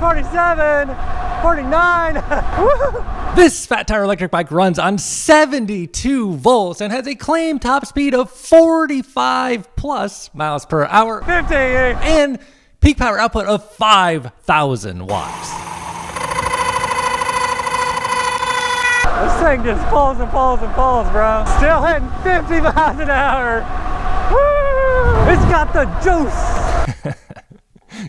47, 49. This Fat Tire electric bike runs on 72 volts and has a claimed top speed of 45 plus miles per hour 50. and peak power output of 5,000 watts. This thing just pulls and pulls and pulls, bro. Still hitting 50 miles an hour. Woo! It's got the juice.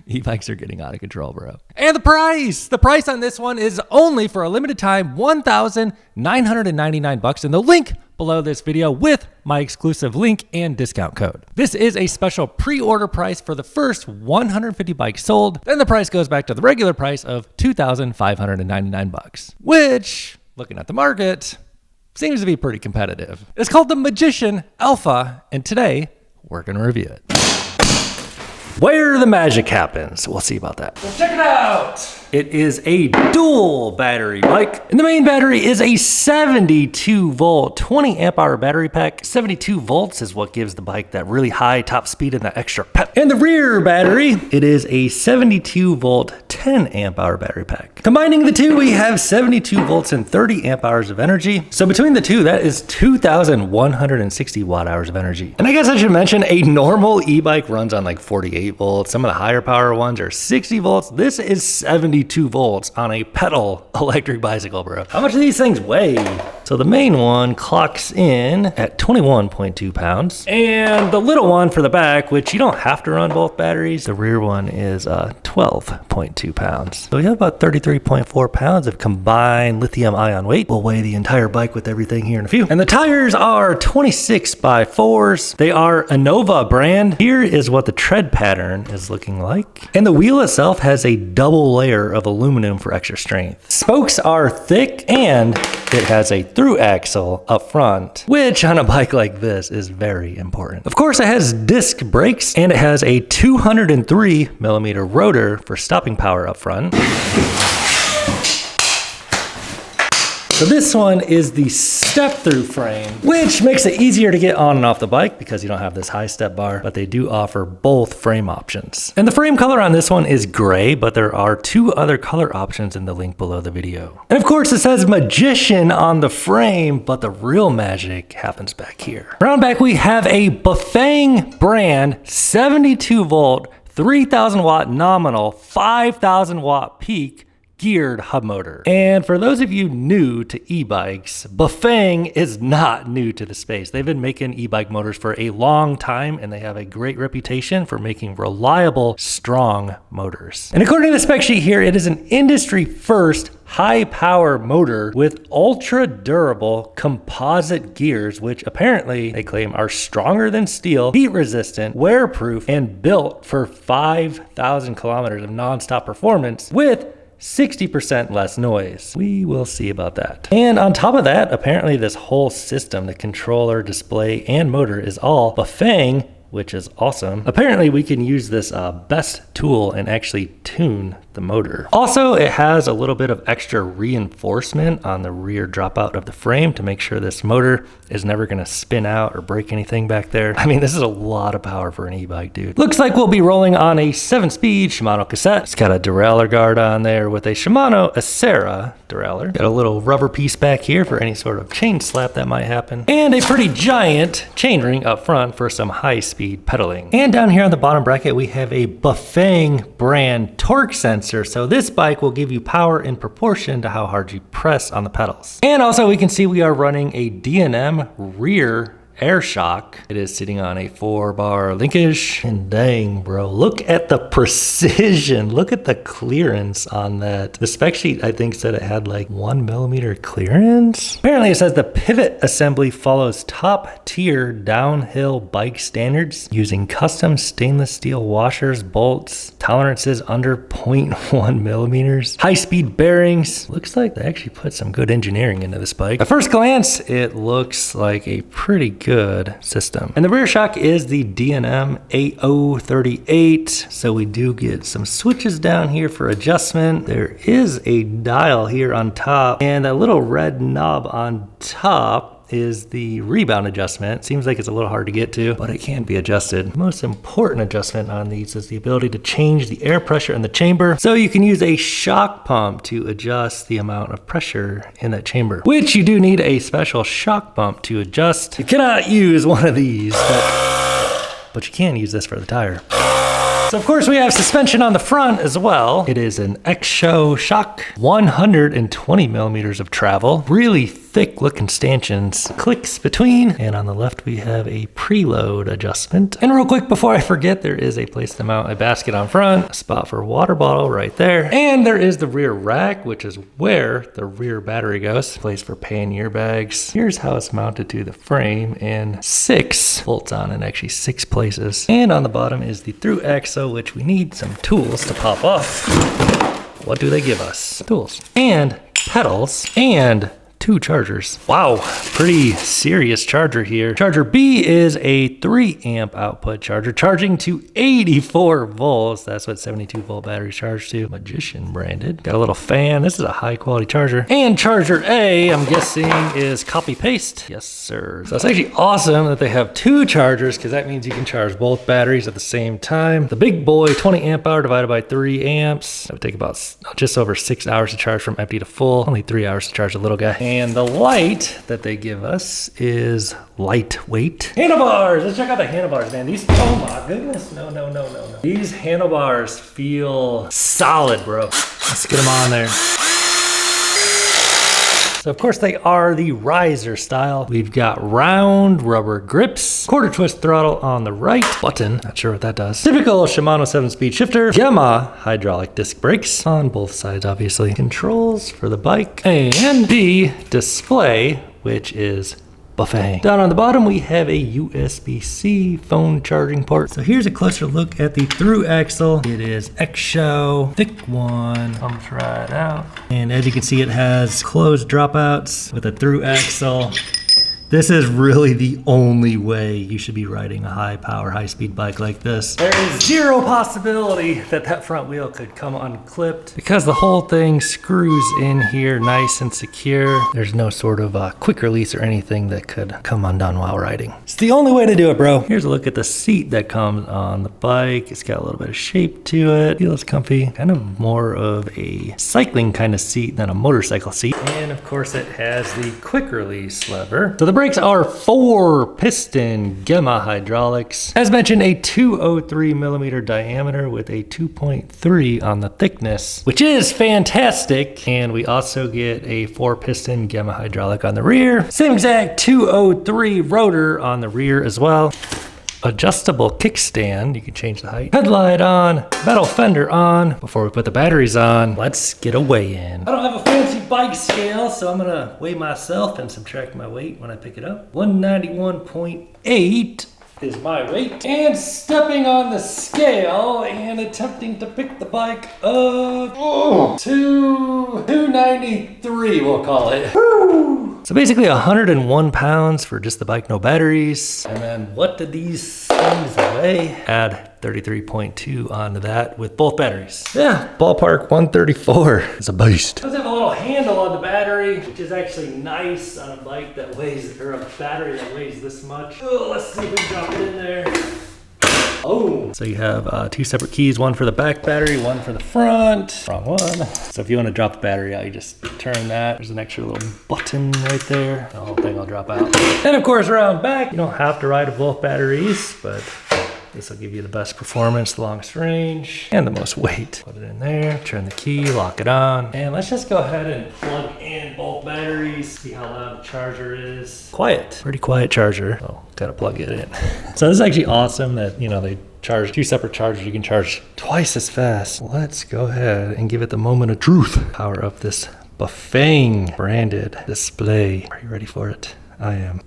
E-bikes are getting out of control, bro. And the price on this one is only for a limited time, $1,999, and the link below this video with my exclusive link and discount code. This is a special pre-order price for the first 150 bikes sold. Then the price goes back to the regular price of $2,599, which, looking at the market, seems to be pretty competitive. It's called the Magician Alpha, and today we're gonna review it. Where the magic happens. We'll see about that. Let's check it out. It is a dual battery bike. And the main battery is a 72 volt, 20 amp hour battery pack. 72 volts is what gives the bike that really high top speed and that extra pep. And the rear battery, it is a 72 volt, 10 amp hour battery pack. Combining the two, we have 72 volts and 30 amp hours of energy. So between the two, that is 2,160 watt hours of energy. And I guess I should mention a normal e-bike runs on like 48 volts. Some of the higher power ones are 60 volts. This is 72 volts on a pedal electric bicycle, bro. How much do these things weigh? So the main one clocks in at 21.2 pounds. And the little one for the back, which you don't have to run both batteries, the rear one is 12.2 pounds. So we have about 33.4 pounds of combined lithium ion weight. We'll weigh the entire bike with everything here in a few. And the tires are 26x4s. They are a Nova brand. Here is what the tread pattern is looking like. And the wheel itself has a double layer of aluminum for extra strength. Spokes are thick and it has a through axle up front, which on a bike like this is very important. Of course, it has disc brakes and it has a 203 millimeter rotor for stopping power up front. So this one is the step-through frame, which makes it easier to get on and off the bike because you don't have this high step bar, but they do offer both frame options. And the frame color on this one is gray, but there are two other color options in the link below the video. And of course it says Magician on the frame, but the real magic happens back here. Around back we have a Bafang brand 72 volt, 3,000 watt nominal, 5,000 watt peak, geared hub motor. And for those of you new to e-bikes, Bafang is not new to the space. They've been making e-bike motors for a long time and they have a great reputation for making reliable, strong motors. And according to the spec sheet here, it is an industry first high power motor with ultra durable composite gears, which apparently they claim are stronger than steel, heat resistant, wear proof, and built for 5,000 kilometers of nonstop performance with 60% less noise. We will see about that. And on top of that, apparently this whole system, the controller, display, and motor is all Bafang, which is awesome. Apparently we can use this best tool and actually tune the motor. Also, it has a little bit of extra reinforcement on the rear dropout of the frame to make sure this motor is never gonna spin out or break anything back there. I mean, this is a lot of power for an e-bike, dude. Looks like we'll be rolling on a 7-speed Shimano cassette. It's got a derailleur guard on there with a Shimano Acera derailleur. Got a little rubber piece back here for any sort of chain slap that might happen. And a pretty giant chainring up front for some high-speed pedaling. And down here on the bottom bracket, we have a Bafang brand torque sensor. So this bike will give you power in proportion to how hard you press on the pedals. And also we can see we are running a D&M rear air shock. It is sitting on a 4-bar linkage. And dang, bro, look at the precision. Look at the clearance on that. The spec sheet, I think, said it had like 1 millimeter clearance. Apparently it says the pivot assembly follows top tier downhill bike standards using custom stainless steel washers, bolts, tolerances under 0.1 millimeters, high-speed bearings. Looks like they actually put some good engineering into this bike. At first glance, it looks like a pretty good system. And the rear shock is the D&M 8038. So we do get some switches down here for adjustment. There is a dial here on top and a little red knob on top is the rebound adjustment. Seems like it's a little hard to get to, but it can be adjusted. The most important adjustment on these is the ability to change the air pressure in the chamber. So you can use a shock pump to adjust the amount of pressure in that chamber, which you do need a special shock pump to adjust. You cannot use one of these, but you can use this for the tire. So of course we have suspension on the front as well. It is an X-Show shock, 120 millimeters of travel, really thick looking stanchions, clicks between, and on the left we have a preload adjustment. And real quick before I forget, there is a place to mount a basket on front, a spot for a water bottle right there, and there is the rear rack, which is where the rear battery goes, place for pannier bags. Here's how it's mounted to the frame, and 6 bolts on in actually 6 places. And on the bottom is the through axle, which we need some tools to pop off. What do they give us? Tools and pedals and 2 chargers. Wow, pretty serious charger here. Charger B is a 3 amp output charger, charging to 84 volts. That's what 72 volt batteries charge to. Magician branded. Got a little fan. This is a high quality charger. And charger A, I'm guessing, is copy paste. Yes, sir. So it's actually awesome that they have 2 chargers, because that means you can charge both batteries at the same time. The big boy, 20 amp hour divided by 3 amps. That would take about just over 6 hours to charge from empty to full. Only 3 hours to charge the little guy. And the light that they give us is lightweight. Handlebars! Let's check out the handlebars, man. These, oh my goodness. No. These handlebars feel solid, bro. Let's get them on there. So of course they are the riser style. We've got round rubber grips, quarter twist throttle on the right button. Not sure what that does. Typical Shimano 7-speed shifter, Yamaha hydraulic disc brakes on both sides, obviously. Controls for the bike, and the display, which is buffet. Down on the bottom, we have a USB-C phone charging port. So here's a closer look at the through axle. It is X-Show, thick one, comes right out. And as you can see, it has closed dropouts with a through axle. This is really the only way you should be riding a high power, high speed bike like this. There is zero possibility that that front wheel could come unclipped, because the whole thing screws in here nice and secure. There's no sort of quick release or anything that could come undone while riding. It's the only way to do it, bro. Here's a look at the seat that comes on the bike. It's got a little bit of shape to it. Feels comfy. Kind of more of a cycling kind of seat than a motorcycle seat. And of course it has the quick release lever. So the brakes are 4-piston Gemma hydraulics. As mentioned, a 203 millimeter diameter with a 2.3 on the thickness, which is fantastic. And we also get a 4-piston Gemma hydraulic on the rear. Same exact 203 rotor on the rear as well. Adjustable kickstand, you can change the height. Headlight on, metal fender on. Before we put the batteries on, let's get a weigh-in. I don't have a fancy bike scale, so I'm gonna weigh myself and subtract my weight when I pick it up. 191.8 is my weight. And stepping on the scale and attempting to pick the bike up to 293, we'll call it. Woo! So basically 101 pounds for just the bike, no batteries. And then what did these things weigh? Add 33.2 onto that with both batteries. Yeah, ballpark 134. It's a beast. It does have a little handle on the battery, which is actually nice on a bike that weighs, or a battery that weighs this much. Oh, let's see if we can drop it in there. Oh, so you have 2 separate keys, one for the back battery, one for the front. Wrong one. So if you want to drop the battery out, you just turn that. There's an extra little button right there. The whole thing will drop out. And of course, around back, you don't have to ride with both batteries, but this will give you the best performance, the longest range, and the most weight. Put it in there, turn the key, lock it on. And let's just go ahead and plug in both batteries, see how loud the charger is. Quiet, pretty quiet charger. Oh, gotta plug it in. So this is actually awesome that, you know, they charge 2 separate chargers. You can charge twice as fast. Let's go ahead and give it the moment of truth. Power up this Buffang branded display. Are you ready for it? I am.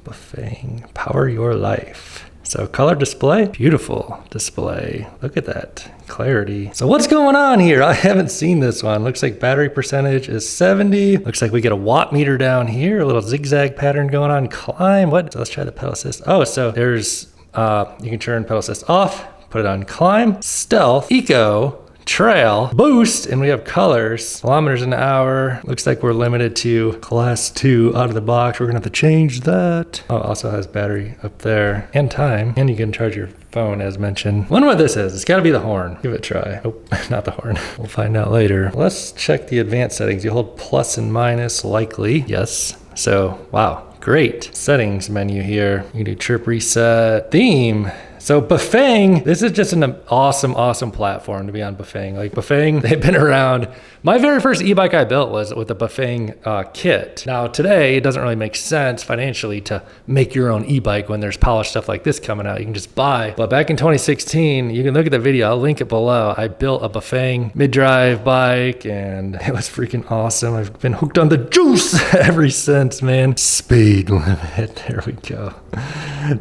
Buffang, power your life. So color display, beautiful display. Look at that clarity. So what's going on here? I haven't seen this one. Looks like battery percentage is 70. Looks like we get a watt meter down here, a little zigzag pattern going on. Climb, what? So let's try the pedal assist. Oh, so there's, you can turn pedal assist off, put it on climb, stealth, eco, trail, boost, and we have colors, kilometers an hour. Looks like we're limited to class 2 out of the box. We're gonna have to change that. Oh, it also has battery up there and time, and you can charge your phone as mentioned. Wonder what this is. It's gotta be the horn. Give it a try. Oh, not the horn. We'll find out later. Let's check the advanced settings. You hold plus and minus, likely. Yes. So, wow. Great. Settings menu here. You can do chirp reset. Theme. So Bafang, this is just an awesome platform to be on Bafang. Like Bafang, they've been around. My very first e-bike I built was with the Bafang kit. Now today, it doesn't really make sense financially to make your own e-bike when there's polished stuff like this coming out. You can just buy. But back in 2016, you can look at the video, I'll link it below. I built a Bafang mid-drive bike and it was freaking awesome. I've been hooked on the juice ever since, man. Speed limit, there we go.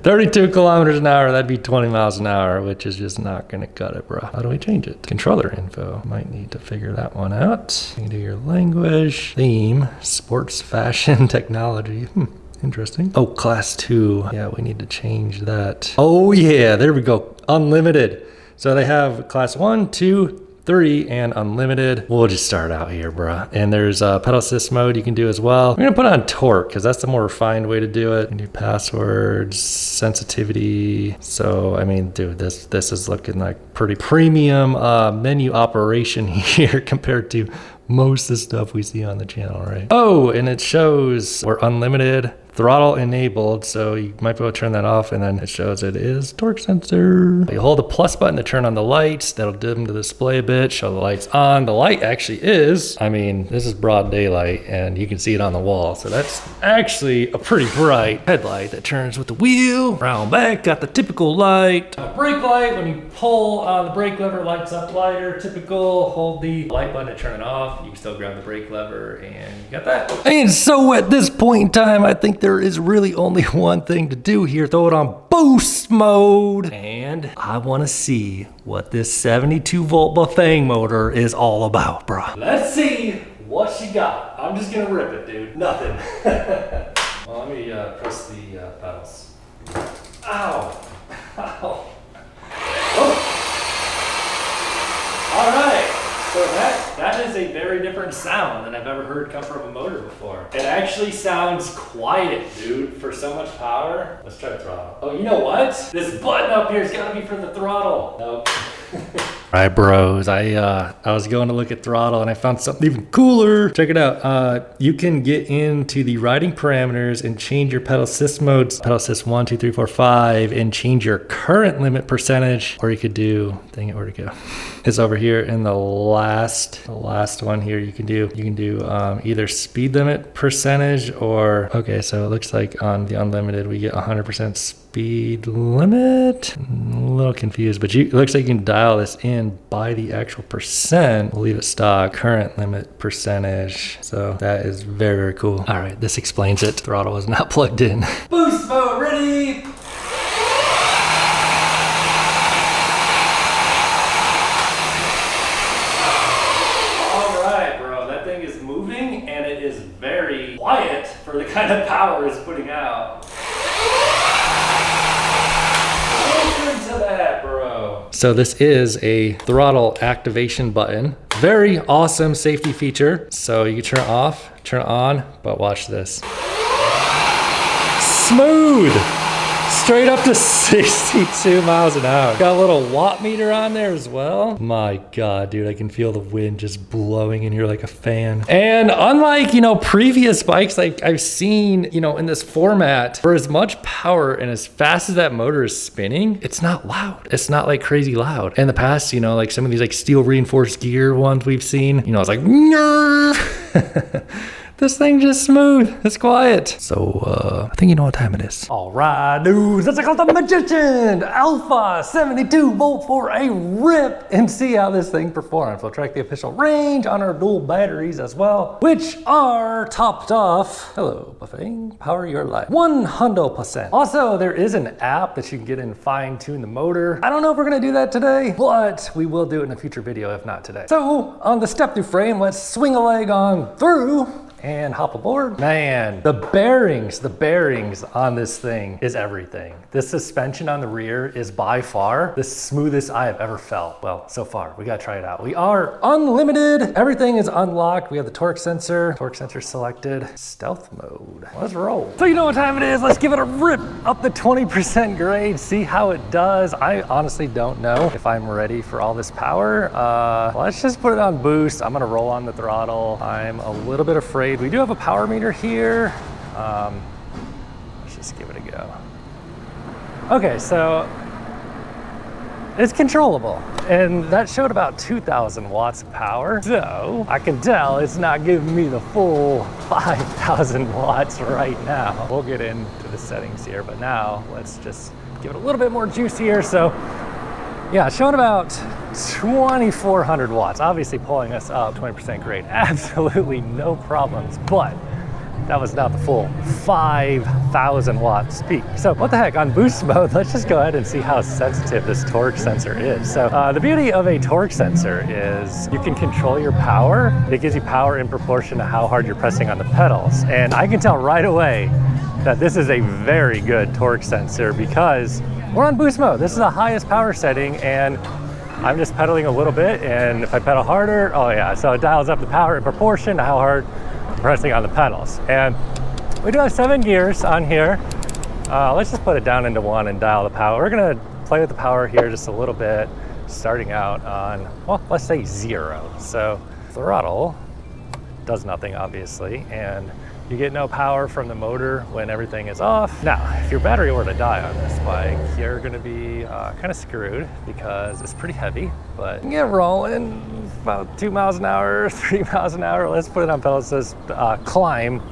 32 kilometers an hour, that'd be 20 miles an hour, which is just not gonna cut it, bro. How do we change it? Controller info. Might need to figure that one out. You can do your language, theme, sports, fashion, technology. Interesting. Oh, class 2. Yeah, we need to change that. Oh yeah, there we go. Unlimited. So they have class 1, 2, 3, and unlimited. We'll just start out here, bruh. And there's pedal assist mode you can do as well. We're gonna put on torque because that's the more refined way to do it. You can do passwords, sensitivity. So, I mean, dude, this is looking like pretty premium menu operation here compared to most of the stuff we see on the channel, right? Oh, and it shows we're unlimited. Throttle enabled, so you might be able to turn that off, and then it shows it is torque sensor. You hold the plus button to turn on the lights. That'll dim the display a bit, show the lights on. The light actually is, I mean, this is broad daylight, and you can see it on the wall. So that's actually a pretty bright headlight that turns with the wheel. Round back, got the typical light. Brake light, when you pull on the brake lever, lights up lighter. Typical, hold the light button to turn it off. You can still grab the brake lever, and you got that. And so at this point in time, I think there is really only one thing to do here. Throw it on boost mode. And I want to see what this 72 volt Bafang motor is all about, bro. Let's see what she got. I'm just going to rip it, dude. Nothing. Well, let me press the pedals. Ow. Ow. Oh. All right. So that is a very different sound than I've ever heard come from a motor before. It actually sounds quiet, dude, for so much power. Let's try the throttle. Oh, you know what? This button up here has got to be for the throttle. Nope. All right, bros, I was going to look at throttle and I found something even cooler. Check it out. You can get into the riding parameters and change your pedal assist modes. Pedal assist 1, 2, 3, 4, 5, and change your current limit percentage. Or you could do, dang it, where'd it go? It's over here in the last one here. You can do either speed limit percentage or, okay, so it looks like on the unlimited, we get 100% speed limit. I'm a little confused, but it looks like you can dial this in by the actual percent. We'll leave it stock, current limit percentage. So that is very, very cool. All right, this explains it. Throttle is not plugged in. Boost mode ready. All right, bro, that thing is moving and it is very quiet for the kind of power it's putting out. That, bro. So this is a throttle activation button. Very awesome safety feature. So you can turn it off, turn it on, but watch this. Smooth. Straight up to 62 miles an hour. Got a little watt meter on there as well. My God, dude, I can feel the wind just blowing in here like a fan. And unlike, previous bikes like I've seen, in this format, for as much power and as fast as that motor is spinning, it's not loud. It's not like crazy loud. In the past, like some of these like steel reinforced gear ones we've seen, it's like, this thing just smooth. It's quiet. So, I think you know what time it is. All right, dudes. Let's check out the Magician Alpha 72 volt for a rip and see how this thing performs. We'll track the official range on our dual batteries as well, which are topped off. Hello, Bafang. Power your life. 100%. Also, there is an app that you can get in fine tune the motor. I don't know if we're gonna do that today, but we will do it in a future video if not today. So, on the step through frame, let's swing a leg on through and hop aboard. Man, the bearings on this thing is everything. This suspension on the rear is by far the smoothest I have ever felt. Well, so far, we gotta try it out. We are unlimited. Everything is unlocked. We have the torque sensor selected. Stealth mode. Let's roll. So you know what time it is. Let's give it a rip up the 20% grade, see how it does. I honestly don't know if I'm ready for all this power. Let's just put it on boost. I'm gonna roll on the throttle. I'm a little bit afraid. We do have a power meter here. Let's just give it a go. Okay, so it's controllable, and that showed about 2,000 watts of power. So I can tell it's not giving me the full 5,000 watts right now. We'll get into the settings here, but now let's just give it a little bit more juice here. So yeah, showing about 2,400 watts, obviously pulling us up 20% grade, absolutely no problems, but that was not the full 5,000 watts peak. So what the heck, on boost mode, let's just go ahead and see how sensitive this torque sensor is. So the beauty of a torque sensor is you can control your power. It gives you power in proportion to how hard you're pressing on the pedals. And I can tell right away that this is a very good torque sensor because we're on boost mode. This is the highest power setting, and I'm just pedaling a little bit, and if I pedal harder, oh yeah, so it dials up the power in proportion to how hard pressing on the pedals. And we do have 7 gears on here. Let's just put it down into 1 and dial the power. We're gonna play with the power here just a little bit, starting out on, well, let's say 0. So throttle does nothing, obviously, and you get no power from the motor when everything is off. Now, if your battery were to die on this bike, you're gonna be kind of screwed because it's pretty heavy, but get rolling about 2 miles an hour, 3 miles an hour. Let's put it on pedal assist, climb,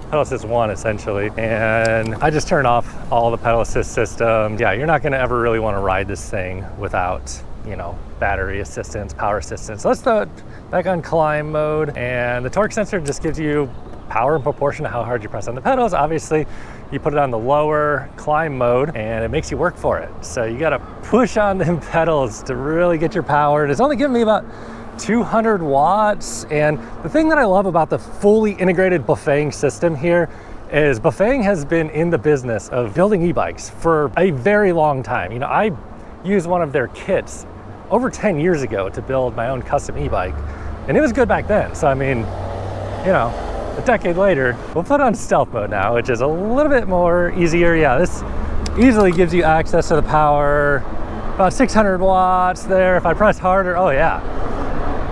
pedal assist 1 essentially. And I just turned off all the pedal assist systems. Yeah, you're not gonna ever really wanna ride this thing without, you know, battery assistance, power assistance. So let's throw it back on climb mode. And the torque sensor just gives you power in proportion to how hard you press on the pedals. Obviously, you put it on the lower climb mode and it makes you work for it. So you gotta push on them pedals to really get your power. And it's only giving me about 200 watts. And the thing that I love about the fully integrated Bafang system here is Bafang has been in the business of building e-bikes for a very long time. You know, I used one of their kits over 10 years ago to build my own custom e-bike, and it was good back then. So I mean, you know, a decade later, we'll put on stealth mode now, which is a little bit more easier. Yeah, this easily gives you access to the power, about 600 watts there. If I press harder, oh yeah,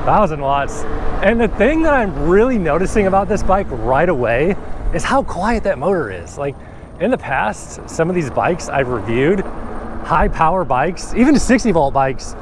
1,000 watts. And the thing that I'm really noticing about this bike right away is how quiet that motor is. Like in the past, some of these bikes I've reviewed, high power bikes, even 60 volt bikes,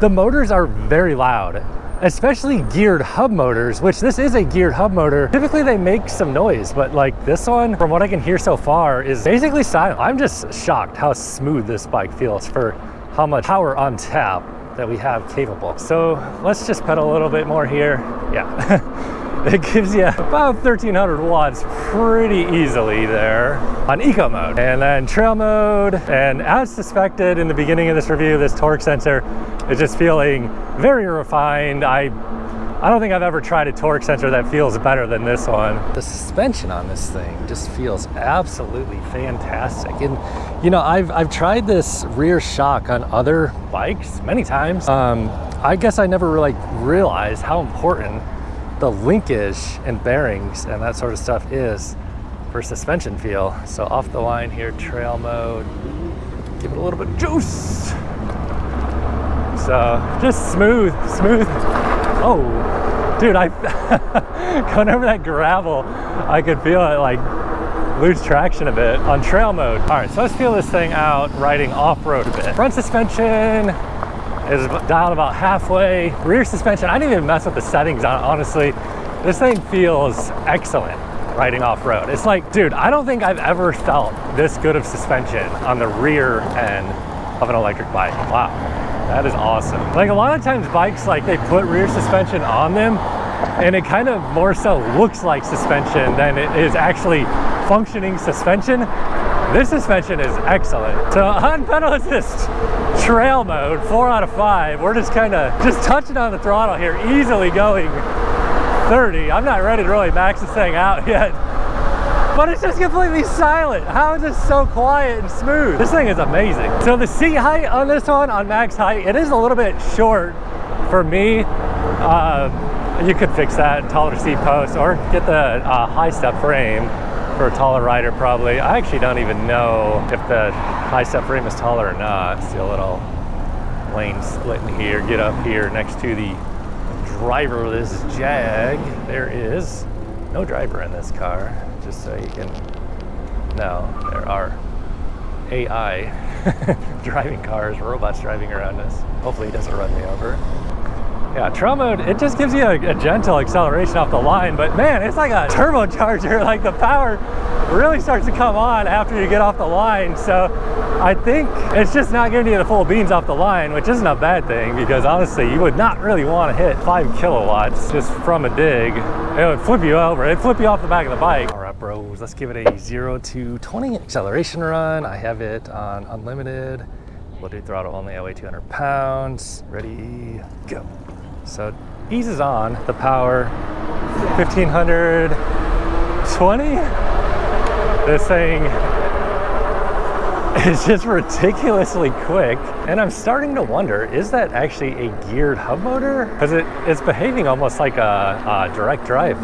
the motors are very loud. Especially geared hub motors, which this is a geared hub motor. Typically they make some noise, but like this one, from what I can hear so far, is basically silent. I'm just shocked how smooth this bike feels for how much power on tap that we have capable. So let's just pedal a little bit more here. Yeah, it gives you about 1,300 watts pretty easily there on eco mode. And then trail mode, and as suspected in the beginning of this review, this torque sensor is just feeling very refined. I don't think I've ever tried a torque sensor that feels better than this one. The suspension on this thing just feels absolutely fantastic. And you know, I've tried this rear shock on other bikes many times. I guess I never really realized how important the linkage and bearings and that sort of stuff is for suspension feel. So off the line here, trail mode, give it a little bit of juice. So just smooth. Oh, dude, going over that gravel, I could feel it like lose traction a bit on trail mode. All right, so let's feel this thing out riding off-road a bit. Front suspension is dialed about halfway. Rear suspension, I didn't even mess with the settings on it, honestly. This thing feels excellent riding off-road. It's like, dude, I don't think I've ever felt this good of suspension on the rear end of an electric bike. Wow, that is awesome. Like a lot of times bikes, like they put rear suspension on them and it kind of more so looks like suspension than it is actually functioning suspension. This suspension is excellent. So on pedal assist trail mode, 4 out of 5, we're just kind of touching on the throttle here, easily going 30. I'm not ready to really max this thing out yet. But it's just completely silent. How is it so quiet and smooth? This thing is amazing. So the seat height on this one, on max height, it is a little bit short for me. You could fix that, taller seat post, or get the high step frame for a taller rider probably. I actually don't even know if the high step frame is taller or not. See a little lane split in here. Get up here next to the driver of this Jag. There is no driver in this car, just so you can know. There are AI driving cars, robots driving around us. Hopefully he doesn't run me over. Yeah, trail mode, it just gives you a gentle acceleration off the line, but man, it's like a turbocharger. Like the power really starts to come on after you get off the line. So I think it's just not giving you the full beans off the line, which isn't a bad thing, because honestly, you would not really want to hit 5 kilowatts just from a dig. It would flip you over. It'd flip you off the back of the bike. All right, bros, let's give it a 0 to 20 acceleration run. I have it on unlimited, Bluetooth throttle only. I weigh 200 pounds. Ready, go. So it eases on the power, 1520. This thing is just ridiculously quick. And I'm starting to wonder, is that actually a geared hub motor? Because it's behaving almost like a direct drive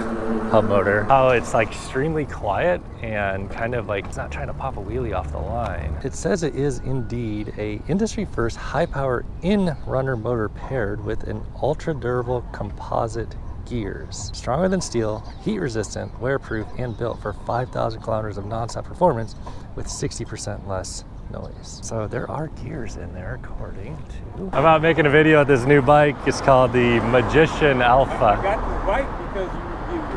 hub motor. How it's like extremely quiet and kind of like it's not trying to pop a wheelie off the line. It says it is indeed a industry first high power in-runner motor paired with an ultra durable composite gears. Stronger than steel, heat resistant, wearproof, and built for 5,000 kilometers of non-stop performance with 60% less noise. So there are gears in there according to... I'm out making a video of this new bike. It's called the Magician Alpha. I got this bike because you reviewed it.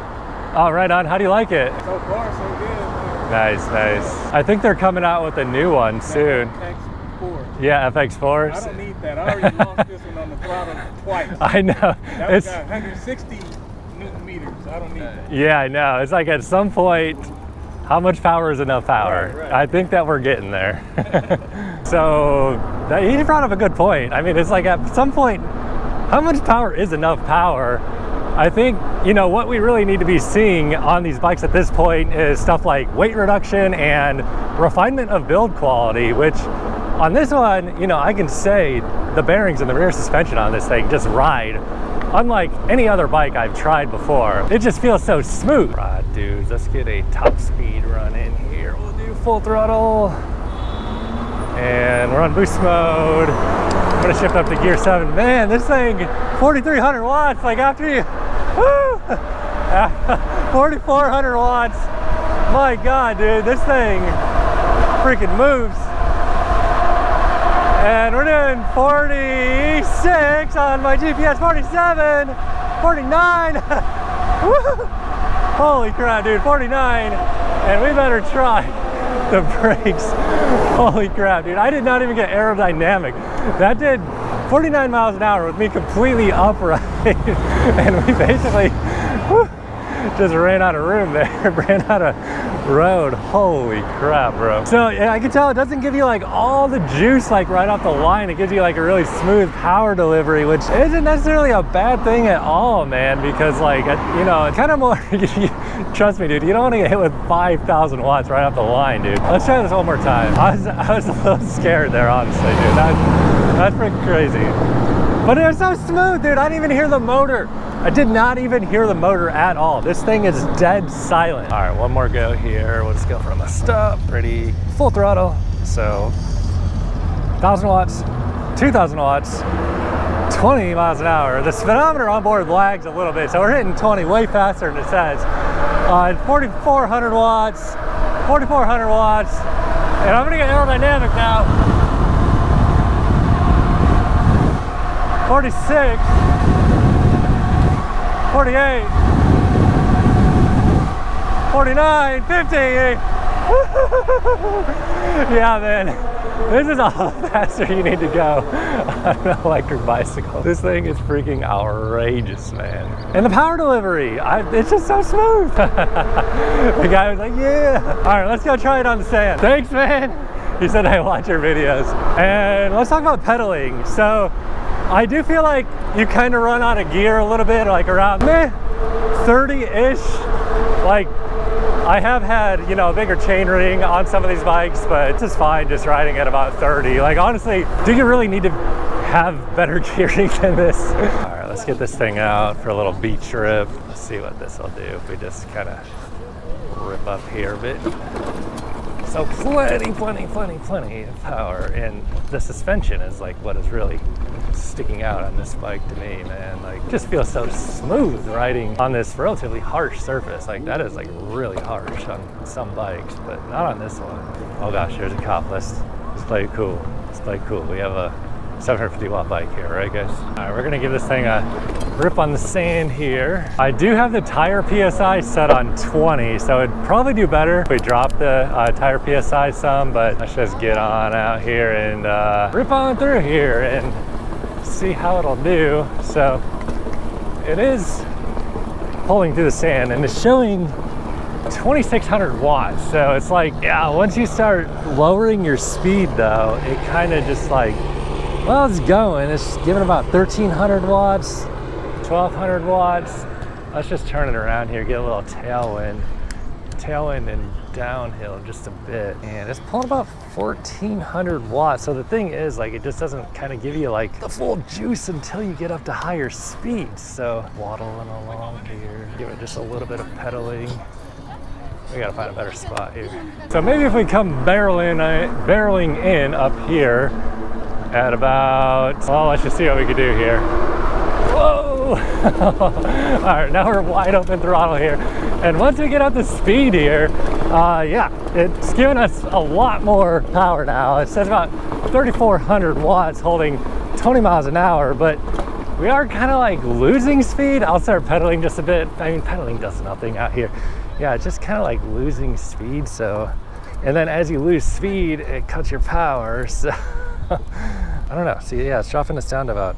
Oh, right on. How do you like it? So far, so good. Nice, nice. I think they're coming out with a new one soon. FX4. Yeah, FX4s. I don't need that. I already lost this one on the throttle twice. I know. That was 160 Newton meters. I don't need that. Yeah, I know. It's like at some point, how much power is enough power? Right. I think that we're getting there. So he brought up a good point. I mean, it's like at some point, how much power is enough power? I think, you know, what we really need to be seeing on these bikes at this point is stuff like weight reduction and refinement of build quality, which on this one, you know, I can say the bearings and the rear suspension on this thing just ride unlike any other bike I've tried before. It just feels so smooth. Right, dudes, let's get a top speed run in here. We'll do full throttle. And we're on boost mode. I'm gonna shift up to gear 7. Man, this thing, 4,300 watts, like after you, woo! 4,400 watts. My God, dude, this thing freaking moves. And we're doing 46 on my GPS, 47, 49. Woo! Holy crap, dude, 49. And we better try the brakes. Holy crap, dude. I did not even get aerodynamic. That did 49 miles an hour with me completely upright. And we basically just ran out of room there, ran out of road. Holy crap, bro. So yeah, I can tell it doesn't give you like all the juice like right off the line. It gives you like a really smooth power delivery, which isn't necessarily a bad thing at all, man, because like, you know, it's kind of more, trust me, dude, you don't want to get hit with 5,000 watts right off the line, dude. Let's try this one more time. I was a little scared there, honestly, dude. That's pretty crazy. But it was so smooth, dude. I didn't even hear the motor. I did not even hear the motor at all. This thing is dead silent. All right, one more go here. We'll just go from a stop. Ready, full throttle. So 1,000 watts, 2,000 watts, 20 miles an hour. The speedometer on board lags a little bit, so we're hitting 20 way faster than it says. 4,400 watts, 4,400 watts. And I'm gonna get aerodynamic now. 46, 48, 49, 50. Yeah, man, this is how faster you need to go on an electric bicycle. This thing is freaking outrageous, man. And the power delivery, it's just so smooth. The guy was like, yeah. All right, let's go try it on the sand. Thanks, man. He said I watch your videos. And let's talk about pedaling. So I do feel like you kind of run out of gear a little bit, like around 30-ish. Like, I have had, you know, a bigger chain ring on some of these bikes, but it's just fine just riding at about 30. Like, honestly, do you really need to have better gearing than this? All right, let's get this thing out for a little beach trip. Let's see what this will do if we just kind of rip up here a bit. So plenty of power, and the suspension is like what is really sticking out on this bike to me, man. Like, just feels so smooth riding on this relatively harsh surface. Like, that is like really harsh on some bikes, but not on this one. Oh gosh, there's a cop. Let's play it cool. Let's play it cool. We have a 750 watt bike here, right guys? All right, we're gonna give this thing a rip on the sand here. I do have the tire PSI set on 20, so it'd probably do better if we drop the tire PSI some, but let's just get on out here and rip on through here and see how it'll do. So it is pulling through the sand and it's showing 2600 watts. So it's like, yeah, once you start lowering your speed though, it kind of just like, well, it's going. It's giving about 1300 watts, 1200 watts. Let's just turn it around here, get a little tailwind and downhill just a bit. And it's pulling about 1400 watts. So the thing is, like, it just doesn't kind of give you like the full juice until you get up to higher speeds. So waddling along here, give it just a little bit of pedaling. We gotta find a better spot here. So maybe if we come barreling in up here, at about, well, let's just see what we can do here. Whoa! All right, now we're wide open throttle here. And once we get up to speed here, yeah, it's giving us a lot more power now. It says about 3,400 watts holding 20 miles an hour, but we are kind of like losing speed. I'll start pedaling just a bit. I mean, pedaling does nothing out here. Yeah, it's just kind of like losing speed. So, and then as you lose speed, it cuts your power. So. I don't know. See, yeah, it's dropping us down to about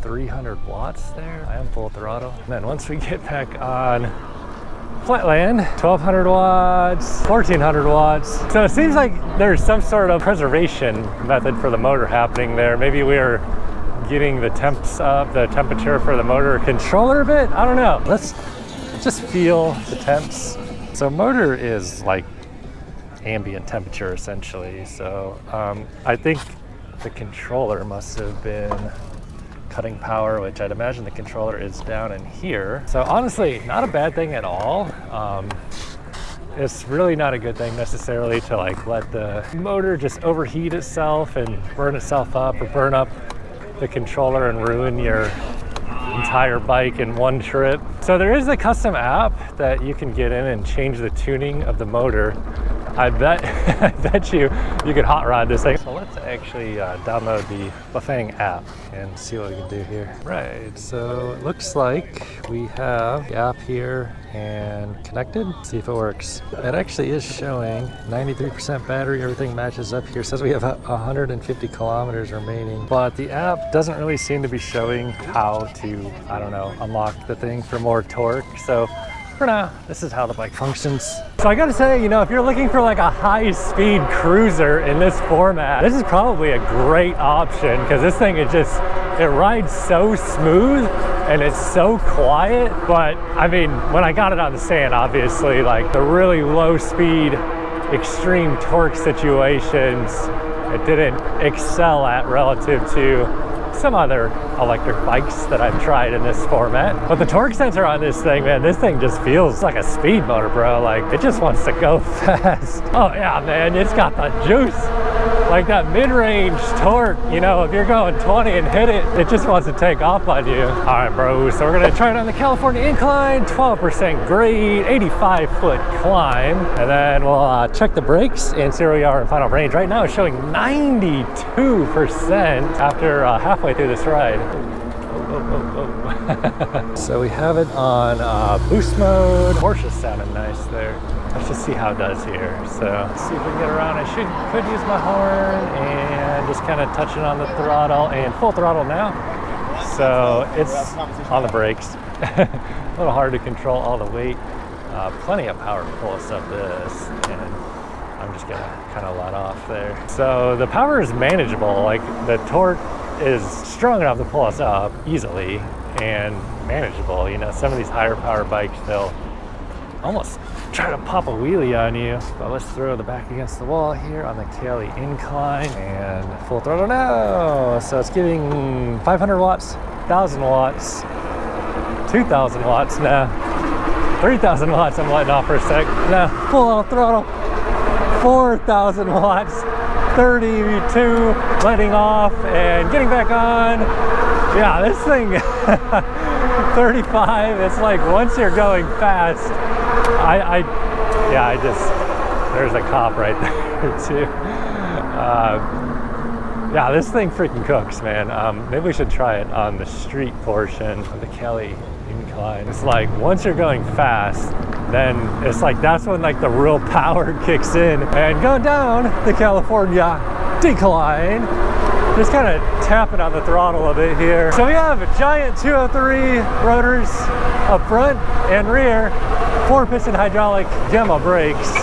300 watts there. I am full throttle. And then once we get back on flatland, 1200 watts, 1400 watts. So it seems like there's some sort of preservation method for the motor happening there. Maybe we're getting the temps up, the temperature for the motor controller a bit. I don't know. Let's just feel the temps. So motor is like ambient temperature essentially. So I think the controller must have been cutting power, which I'd imagine the controller is down in here. So honestly, not a bad thing at all. It's really not a good thing necessarily to like let the motor just overheat itself and burn itself up or burn up the controller and ruin your entire bike in one trip. So there is a custom app that you can get in and change the tuning of the motor. I bet you could hot rod this thing. So let's actually download the Bafang app and see what we can do here. Right, so it looks like we have the app here and connected. Let's see if it works. It actually is showing 93% battery. Everything matches up here. It says we have 150 kilometers remaining, but the app doesn't really seem to be showing how to, I don't know, unlock the thing for more torque. So for now, this is how the bike functions. So I gotta say, you know, if you're looking for like a high-speed cruiser in this format, this is probably a great option because this thing is just, it rides so smooth and it's so quiet. But I mean, when I got it on the sand, obviously, like the really low speed, extreme torque situations, it didn't excel at relative to some other electric bikes that I've tried in this format. But the torque sensor on this thing, man, this thing just feels like a speed motor, bro. Like, it just wants to go fast. Oh yeah, man, it's got the juice. Like that mid-range torque, you know, if you're going 20 and hit it, it just wants to take off on you. All right, bro, so we're gonna try it on the California incline, 12% grade, 85-foot climb. And then we'll check the brakes and see where we are in final range. Right now it's showing 92% after halfway through this ride. So we have it on boost mode. Porsche's sounding nice there. Let's just see how it does here. So let's see if we can get around. I could use my horn and just kind of touching on the throttle, and full throttle now. So it's on the brakes. A little hard to control all the weight. Plenty of power to pull us up this, and I'm just gonna kind of let off there. So the power is manageable. Like the torque is strong enough to pull us up easily, and manageable. You know, some of these higher power bikes, they'll almost try to pop a wheelie on you. But let's throw the back against the wall here on the Kelly incline and full throttle now. So it's getting 500 watts, 1,000 watts, 2,000 watts now, 3,000 watts. I'm letting off for a sec. Now full on throttle, 4,000 watts, 32, letting off and getting back on. Yeah, this thing, 35, it's like once you're going fast, there's a cop right there too. Yeah, this thing freaking cooks, man. Maybe we should try it on the street portion of the Kelly incline. It's like once you're going fast, then it's like that's when like the real power kicks in. And going down the California decline, just kind of tapping on the throttle a bit here. So we have giant 203 rotors up front and rear, 4-piston hydraulic Gemma brakes,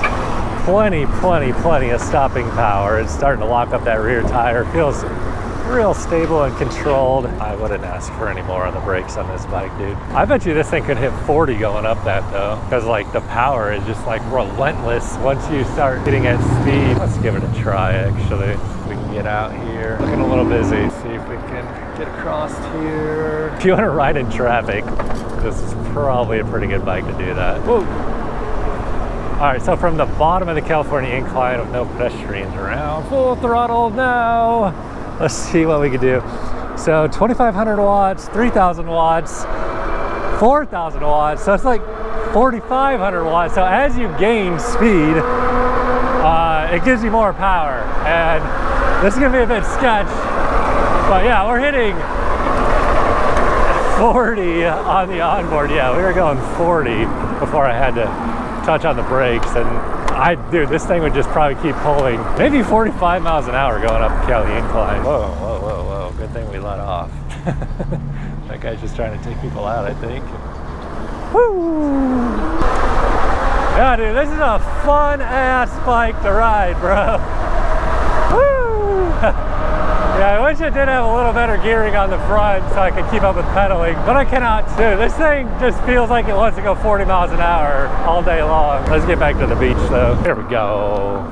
plenty of stopping power. It's starting to lock up that rear tire. Feels real stable and controlled. I wouldn't ask for any more on the brakes on this bike, dude. I bet you this thing could hit 40 going up that though, because like the power is just like relentless once you start getting at speed. Let's give it a try actually. We can get out here. Looking a little busy. See if we can get across here. If you want to ride in traffic, this is probably a pretty good bike to do that. Whoa. All right, so from the bottom of the California incline with no pedestrians around, full throttle now. Let's see what we can do. So 2,500 watts, 3,000 watts, 4,000 watts. So it's like 4,500 watts. So as you gain speed, it gives you more power. And this is gonna be a bit sketch, but yeah, we're hitting 40 on the onboard. Yeah, we were going 40 before I had to touch on the brakes, and dude, this thing would just probably keep pulling maybe 45 miles an hour going up the Kelly incline. Whoa, good thing we let off. That guy's just trying to take people out, I think. Woo! Yeah, dude, this is a fun ass bike to ride, bro. Woo! Yeah, I wish it did have a little better gearing on the front so I could keep up with pedaling, but I cannot. Dude, this thing just feels like it wants to go 40 miles an hour all day long. Let's get back to the beach though. Here we go.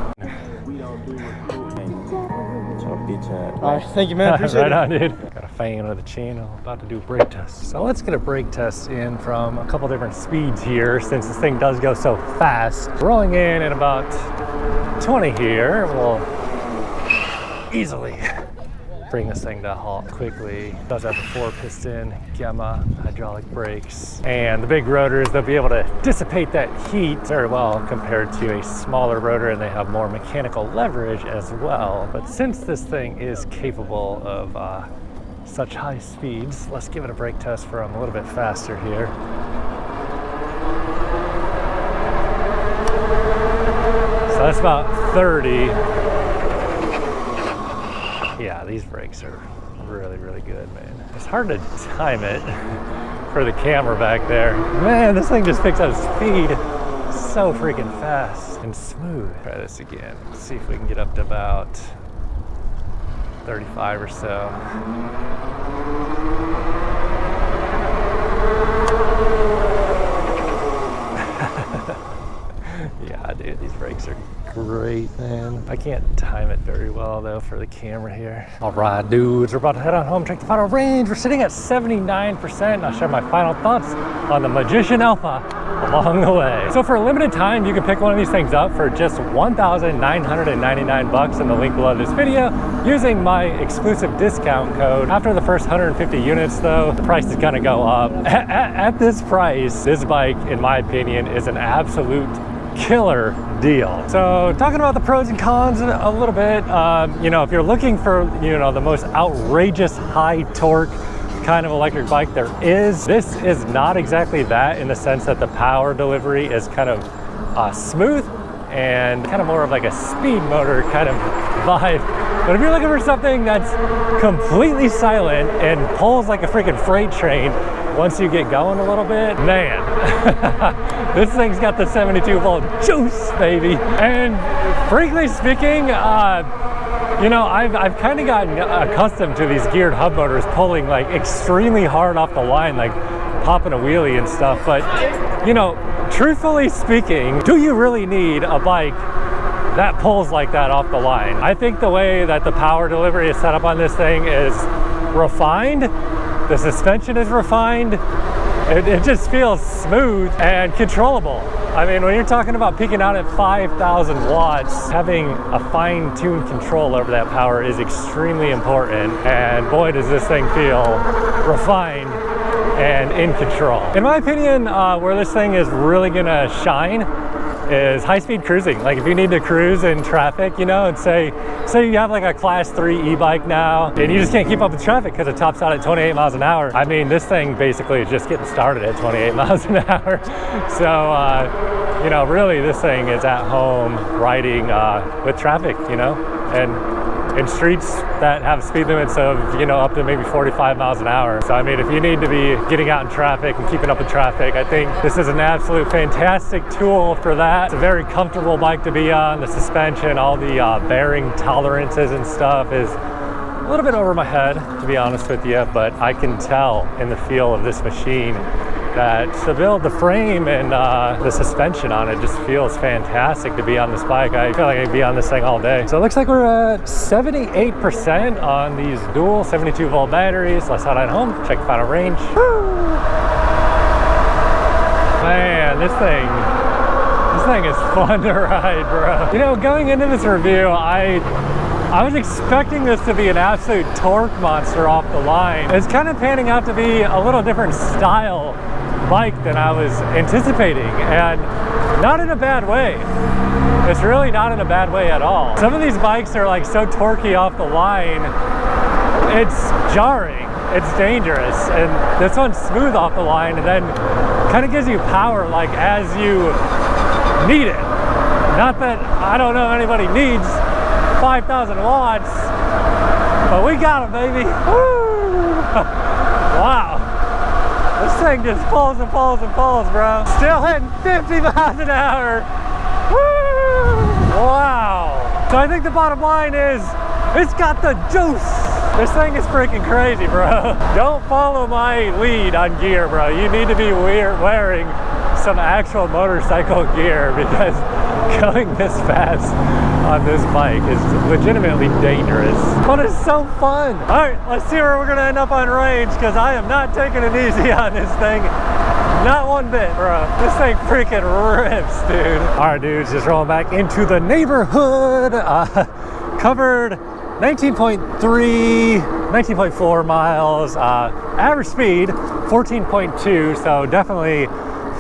All right, thank you, man. Appreciate right it. on, dude. Got a fan of the channel, about to do a brake test. So let's get a brake test in from a couple different speeds here since this thing does go so fast. Rolling in at about 20 here. We'll easily bring this thing to a halt quickly. It does have the 4-piston Gemma hydraulic brakes. And the big rotors, they'll be able to dissipate that heat very well compared to a smaller rotor, and they have more mechanical leverage as well. But since this thing is capable of such high speeds, let's give it a brake test from a little bit faster here. So that's about 30. Yeah, these brakes are really good, man. It's hard to time it for the camera back there. Man, this thing just picks up speed so freaking fast and smooth. Try this again. Let's see if we can get up to about 35 or so. Yeah, dude, these brakes are great, man. I can't time it very well though for the camera here. All right, dudes, we're about to head on home, check the final range. We're sitting at 79%. I'll share my final thoughts on the Magician Alpha along the way. So for a limited time, you can pick one of these things up for just $1,999 in the link below this video using my exclusive discount code. After the first 150 units though, the price is gonna go up. At this price, this bike, in my opinion, is an absolute killer deal. So talking about the pros and cons a little bit, you know, if you're looking for, you know, the most outrageous high torque kind of electric bike there is, this is not exactly that, in the sense that the power delivery is kind of smooth and kind of more of like a speed motor kind of vibe. But if you're looking for something that's completely silent and pulls like a freaking freight train once you get going a little bit, man, this thing's got the 72 volt juice, baby. And frankly speaking, You know, I've kind of gotten accustomed to these geared hub motors pulling like extremely hard off the line, like popping a wheelie and stuff. But, you know, truthfully speaking, do you really need a bike that pulls like that off the line? I think the way that the power delivery is set up on this thing is refined. The suspension is refined. It just feels smooth and controllable. I mean, when you're talking about peaking out at 5,000 watts, having a fine-tuned control over that power is extremely important. And boy, does this thing feel refined and in control. In my opinion, where this thing is really gonna shine is high-speed cruising. Like if you need to cruise in traffic, you know, and say you have like a class 3 e-bike now and you just can't keep up with traffic because it tops out at 28 miles an hour. I mean, this thing basically is just getting started at 28 miles an hour. So, you know, really this thing is at home riding with traffic, you know, and in streets that have speed limits of, you know, up to maybe 45 miles an hour. So I mean, if you need to be getting out in traffic and keeping up with traffic, I think this is an absolute fantastic tool for that. It's a very comfortable bike to be on. The suspension, all the bearing tolerances and stuff is a little bit over my head, to be honest with you, but I can tell in the feel of this machine that to build the frame and the suspension on it just feels fantastic to be on this bike. I feel like I could be on this thing all day. So it looks like we're at 78% on these dual 72 volt batteries. Let's head on home, check the final range. Woo! Man, this thing is fun to ride, bro. You know, going into this review, I was expecting this to be an absolute torque monster off the line. It's kind of panning out to be a little different style bike than I was anticipating, and not in a bad way. It's really not in a bad way at all. Some of these bikes are like so torquey off the line, it's jarring, it's dangerous, and this one's smooth off the line and then kind of gives you power like as you need it. Not that I don't know anybody needs 5,000 watts, but we got it, baby. Woo! Wow. This thing just pulls and pulls and pulls, bro. Still hitting 50 miles an hour. Woo! Wow. So I think the bottom line is, it's got the juice. This thing is freaking crazy, bro. Don't follow my lead on gear, bro. You need to be wearing some actual motorcycle gear, because going this fast on this bike is legitimately dangerous, but it's so fun. All right, let's see where we're gonna end up on range, because I am not taking it easy on this thing. Not one bit, bro. This thing freaking rips, dude. All right, dudes, just rolling back into the neighborhood. Covered 19.4 miles. Average speed, 14.2, so definitely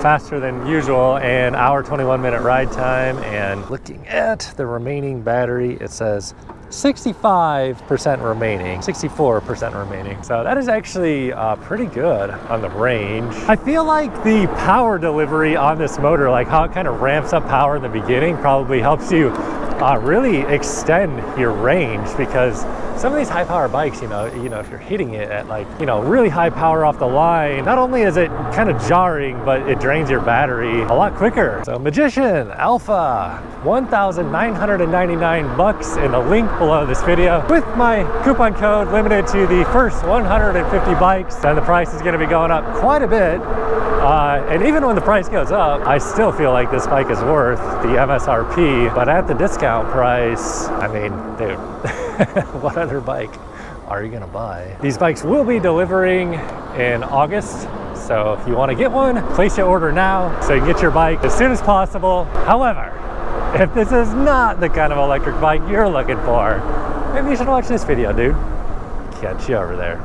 faster than usual, and hour 21-minute ride time. And looking at the remaining battery, it says 65% remaining, 64% remaining. So that is actually pretty good on the range. I feel like the power delivery on this motor, like how it kind of ramps up power in the beginning, probably helps you really extend your range, because some of these high power bikes, you know, if you're hitting it at like, you know, really high power off the line, not only is it kind of jarring, but it drains your battery a lot quicker. So Magician Alpha, 1,999 bucks in the link below this video, with my coupon code limited to the first 150 bikes, and the price is going to be going up quite a bit. And even when the price goes up, I still feel like this bike is worth the MSRP, but at the discount price, I mean, dude, what other bike are you gonna buy? These bikes will be delivering in August, so if you want to get one, place your order now so you can get your bike as soon as possible. However, if this is not the kind of electric bike you're looking for, maybe you should watch this video, dude. Catch you over there.